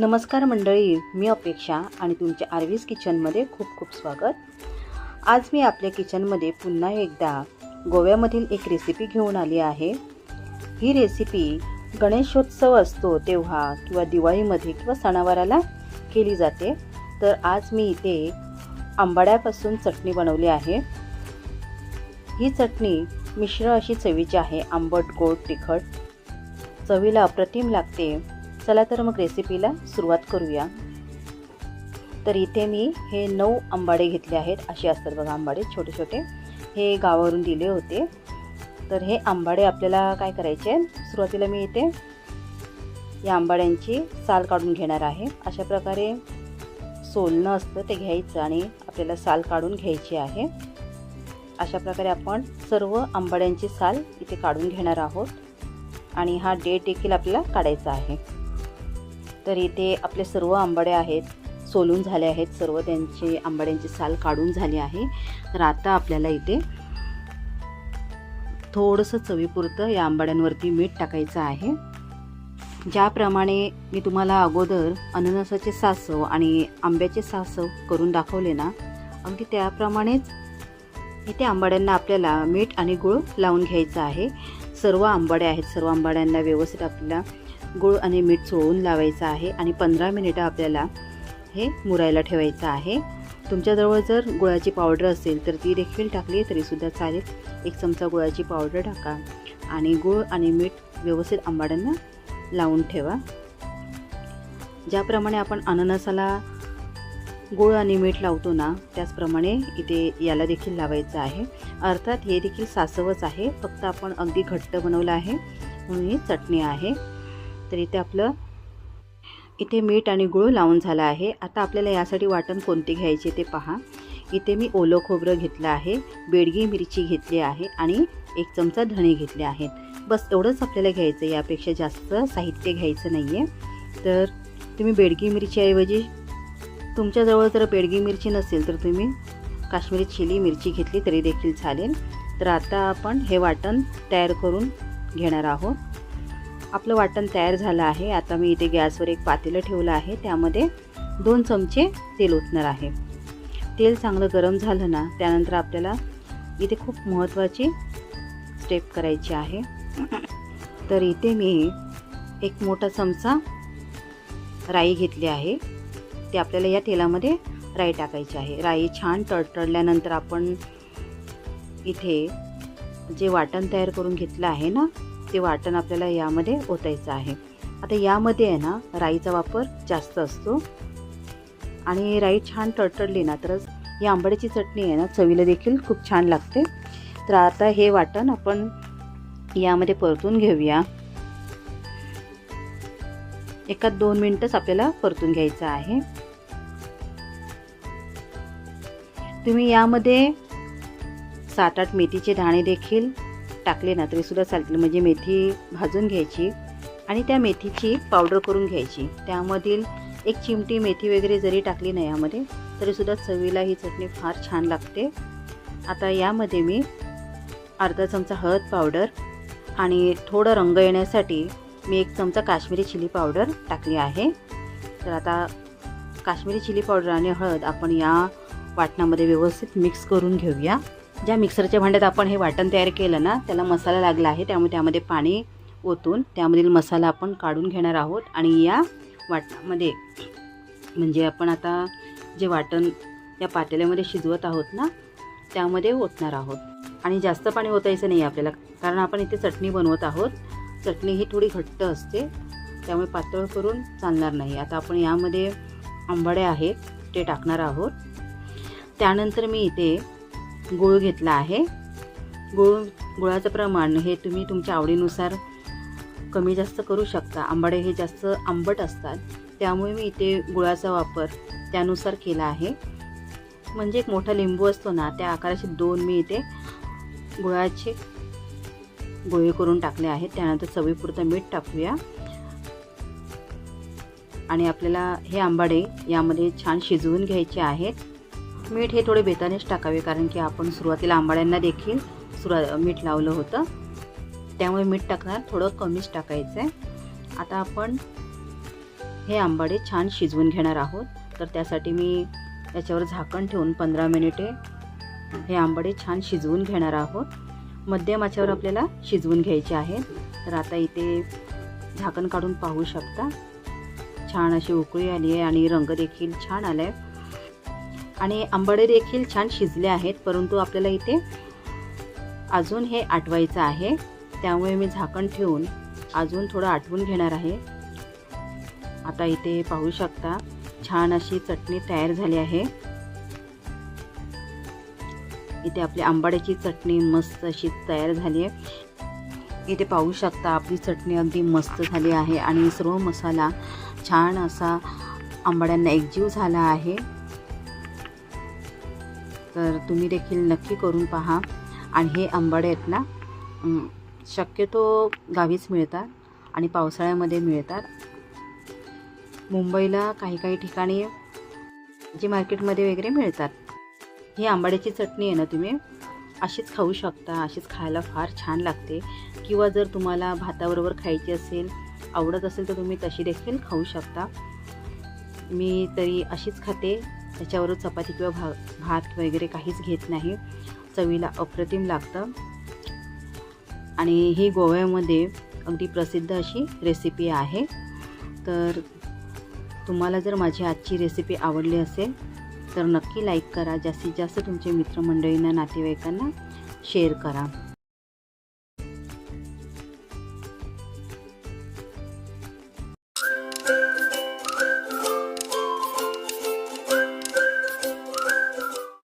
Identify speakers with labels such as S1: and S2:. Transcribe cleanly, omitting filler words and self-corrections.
S1: नमस्कार मंडळी, मी अपेक्षा आणि तुमच्या आर्वीज किचनमध्ये खूप खूप स्वागत. आज मी आपल्या किचनमध्ये पुन्हा एकदा गोव्यामधील एक रेसिपी घेऊन आली आहे. ही रेसिपी गणेशोत्सव असतो तेव्हा किंवा दिवाळीमध्ये किंवा सणावाराला केली जाते. तर आज मी इथे आंबाड्यापासून चटणी बनवली आहे. ही चटणी मिश्र अशी चवीची आहे, आंबट गोड तिखट, चवीला अप्रतिम लागते. चला तर मग रेसिपीला सुरुवात करूया. तर इथे मी हे 9 आंबाडे घेतले आहेत. असे असतात बघा आंबाडे, छोटे छोटे. हे गावावरून दिले होते. तर हे आंबाडे आपल्याला काय करायचे, सुरुवातीला मी इथे या आंबाड्यांची साल काढून घेणार आहे. अशा प्रकारे सोलणं असतं ते घ्यायचं आणि आपल्याला साल काढून घ्यायची आहे. अशा प्रकारे आपण सर्व आंबाड्यांची साल इथे काढून घेणार आहोत आणि हा देठ देखील आपल्याला काढायचा आहे. तर इथे आपले सर्व आंबाडे आहेत, सोलून झाले आहेत, सर्व त्यांची आंबाड्यांची साल काढून झाली आहे. तर आता आपल्याला इथे थोडंसं चवीपुरतं या आंबाड्यांवरती मीठ टाकायचं आहे. ज्याप्रमाणे मी तुम्हाला अगोदर अननसाचे सासव आणि आंब्याचे सासव करून दाखवले ना, अगदी त्याप्रमाणेच इथे आंबाड्यांना आपल्याला मीठ आणि गूळ लावून घ्यायचं आहे. सर्व आंबाडे आहेत, सर्व आंबाड्यांना व्यवस्थित आपल्याला गूळ आणि मीठ चोळून लावायचं आहे आणि 15 मिनिटं आपल्याला हे मुरायला ठेवायचं आहे. तुमच्याजवळ जर गुळाची पावडर असेल तर ती देखील टाकली तरीसुद्धा चालेल. 1 चमचा गुळाची पावडर टाका आणि गूळ आणि मीठ व्यवस्थित आंबाड्यांना लावून ठेवा. ज्याप्रमाणे आपण अननसाला गूळ आणि मीठ लावतो ना, त्याचप्रमाणे इथे याला देखील लावायचं आहे. अर्थात हे देखील सासवच आहे, फक्त आपण अगदी घट्ट बनवलं आहे म्हणून ही चटणी आहे. तर इथे मीठ आणि गूळ लावून झाला आहे. आता आपल्याला यासाठी वाटण कोणते घ्यायचे ते पहा. इथे मी ओलं खोबरं घेतलं आहे, बेडगी मिरची घेतली आहे आणि 1 चमचा धणे घेतले आहेत. बस एवढंच आपल्याला घ्यायचं, यापेक्षा जास्त साहित्य घ्यायचं नाही आहे. तर तुम्ही बेडगी मिरचीऐवजी, तुमच्याजवळ जर बेडगी मिरची नसेल तर तुम्ही काश्मीरी चिली मिरची घेतली तरी देखील चालेल. तर आता आपण हे वाटण तयार करून घेणार आहोत. आपलं वाटण तयार झालं आहे. आता मी इथे गॅसवर एक पातेलं ठेवलं आहे, त्यामध्ये 2 चमचे तेल ओतणार आहे. तेल चांगलं गरम झालं ना, त्यानंतर आपल्याला इथे खूप महत्त्वाची स्टेप करायची आहे. तर इथे मी 1 मोठा चमचा राई घेतली आहे. ते आपल्याला या तेलामध्ये राई टाकायची आहे. राई छान तडतडल्यानंतर आपण इथे जे वाटण तयार करून घेतलं आहे ना, ते वाटण आपल्याला यामध्ये ओतायचं आहे. आता यामध्ये आहे ना, राईचा वापर जास्त असतो आणि राई छान तडतडली ना तरच या आंबाड्याची चटणी आहे ना, चवीला देखील खूप छान लागते. तर आता हे वाटण आपण यामध्ये परतून घेऊया. 1-2 मिनिटच आपल्याला परतून घ्यायचं आहे. तुम्ही यामध्ये 7-8 मेथीचे दाणे देखील टाकले ना तरी सुद्धा चालतील. म्हणजे मेथी भाजून घ्यायची आणि त्या मेथीची पावडर करून घ्यायची. त्यामधील 1 चिमटी मेथी वगैरे जरी टाकली ना यामध्ये तरीसुद्धा चवीला ही चटणी फार छान लागते. आता यामध्ये मी अर्धा चमचा हळद पावडर आणि थोडं रंग येण्यासाठी मी 1 चमचा काश्मीरी चिली पावडर टाकली आहे. तर आता काश्मीरी चिली पावडर आणि हळद आपण या वाटणामध्ये व्यवस्थित मिक्स करून घेऊया. ज्या मिक्सरच्या भांड्यात आपण हे वाटण तयार केलं ना, त्याला मसाला लागला आहे, त्यामुळे त्यामध्ये पाणी ओतून त्यामधील मसाला आपण काढून घेणार आहोत आणि या वाटणामध्ये, म्हणजे आपण आता जे वाटण या पातेल्यामध्ये शिजवत आहोत ना, त्यामध्ये ओतणार आहोत. आणि जास्त पाणी ओतायचं नाही आपल्याला, कारण आपण इथे चटणी बनवत आहोत. चटणी ही थोडी घट्ट असते, त्यामुळे पातळ करून चालणार नाही. आता आपण यामध्ये आंबाडे आहेत ते टाकणार आहोत. त्यानंतर मी इथे गूळ घेतला आहे. गुळाचं प्रमाण हे तुम्ही तुमच्या आवडीनुसार कमी जास्त करू शकता. आंबाडे हे जास्त आंबट असतात, त्यामुळे मी इथे गुळाचा वापर त्यानुसार केला आहे. म्हणजे एक मोठा लिंबू असतो ना, त्या आकाराचे 2 मी इथे गुळाचे गोळे करून टाकले आहेत. त्यानंतर चवीपुरतं मीठ टाकूया आणि आपल्याला हे आंबाडे यामध्ये छान शिजवून घ्यायचे आहेत. मीठ हे थोडे बेतानेच टाकावे, कारण की आपण सुरुवातीला आंबाड्यांना देखील मीठ लावलं होतं, त्यामुळे मीठ टाकणार थोडं कमीच टाकायचं आहे. आता आपण हे आंबाडे छान शिजवून घेणार आहोत. तर त्यासाठी मी याच्यावर झाकण ठेवून 15 मिनिटे हे आंबाडे छान शिजवून घेणार आहोत. मध्यम आचेवर आपल्याला शिजवून घ्यायचे आहेत. तर आता इथे झाकण काढून पाहू शकता, छान अशी उकळी आली आहे आणि रंग देखील छान आला आहे आणि आंबाडे देखील छान शिजले आहेत. परंतु आपल्याला इथे अजून हे आटवायचं आहे, त्यामुळे मी झाकण ठेवून अजून थोडं आटवून घेणार आहे. आता इथे पाहू शकता छान अशी चटणी तयार झाली आहे. इथे आपली आंबाड्याची चटणी मस्त अशी तयार झाली आहे. इथे पाहू शकता आपली चटणी अगदी मस्त झाली आहे आणि सर्व मसाला छान असा आंबाड्यांना एकजीव झाला आहे. तर तुम्ही देखील नक्की करून पहा. आणि हे आंबाडे आहेत ना, शक्यतो गावीच मिळतात आणि पावसाळ्यामध्ये मिळतात. मुंबईला काही ठिकाणी जे मार्केटमध्ये वगैरे मिळतात. ही आंबाड्याची चटणी आहे ना, तुम्ही अशीच खाऊ शकता. अशीच खायला फार छान लागते. किंवा जर तुम्हाला भाताबरोबर खायची असेल, आवडत असेल तर तुम्ही तशी देखील खाऊ शकता. मी तरी अशीच खाते. त्याच्यावर चपाती किंवा भात वगैरे काहीच घेत नाही. चवीला अप्रतिम लागतं आणि ही गोव्यामध्ये अगदी प्रसिद्ध अशी रेसिपी आहे. तर तुम्हाला जर माझी आजची रेसिपी आवडली असेल तर नक्की लाईक करा. जास्तीत जास्त तुमच्या मित्रमंडळींना, नातेवाईकांना शेअर करा.